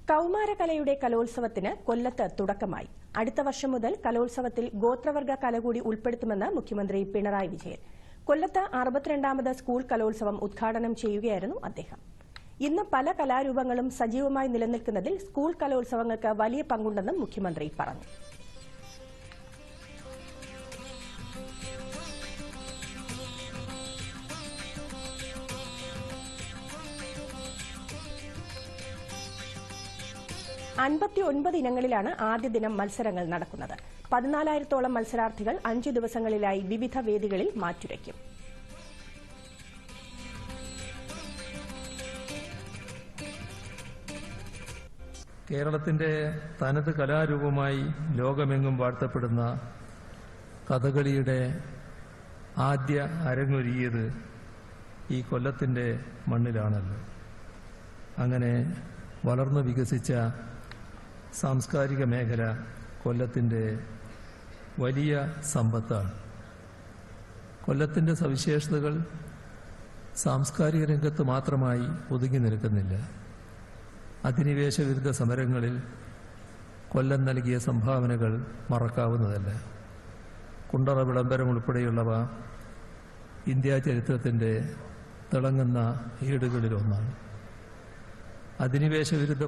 കൌമാരകലയുടെ കലോത്സവത്തിന് കൊല്ലത്ത് തുടക്കമായി. അടുത്ത വർഷം മുതൽ കലോത്സവത്തിൽ ഗോത്രവർഗ കല കൂടി ഉൾപ്പെടുത്തുമെന്ന് മുഖ്യമന്ത്രി പിണറായി വിജയൻ. കൊല്ലത്ത് 62ാമത് സ്കൂൾ കലോത്സവം ഉദ്ഘാടനം ചെയ്യുകയായിരുന്നു അദ്ദേഹം. ഇന്ന് പല കലാരൂപങ്ങളും സജീവമായി നിലനിൽക്കുന്നതിൽ സ്കൂൾ കലോത്സവങ്ങൾക്ക് വലിയ പങ്കുണ്ടെന്നും മുഖ്യമന്ത്രി പറഞ്ഞു. ഇനങ്ങളിലാണ് ആദ്യ ദിനം മത്സരങ്ങൾ നടക്കുന്നത്. 14,000-ഓളം മത്സരാർത്ഥികൾ 5 ദിവസങ്ങളിലായി വിവിധ വേദികളിൽ മാറ്റുരയ്ക്കും. കേരളത്തിന്റെ തനത് കലാരൂപമായി ലോകമെങ്ങും വാഴ്ത്തപ്പെടുന്ന കഥകളിയുടെ ആദ്യ അരങ്ങൊരുങ്ങിയത് ഈ കൊല്ലത്തിന്റെ മണ്ണിലാണല്ലോ. അങ്ങനെ വളർന്നു വികസിച്ച സാംസ്കാരിക മേഖല കൊല്ലത്തിന്റെ വലിയ സമ്പത്താണ്. കൊല്ലത്തിന്റെ സവിശേഷതകൾ സാംസ്കാരിക രംഗത്ത് മാത്രമായി ഒതുങ്ങി നിൽക്കുന്നില്ല. അധിനിവേശ വിരുദ്ധ സമരങ്ങളിൽ കൊല്ലം നൽകിയ സംഭാവനകൾ മറക്കാവുന്നതല്ല. കുണ്ടറ വിളംബരം ഉൾപ്പെടെയുള്ളവ ഇന്ത്യാ ചരിത്രത്തിന്റെ തിളങ്ങുന്ന ഏടുകളിലൊന്നാണ്. അധിനിവേശ വിരുദ്ധ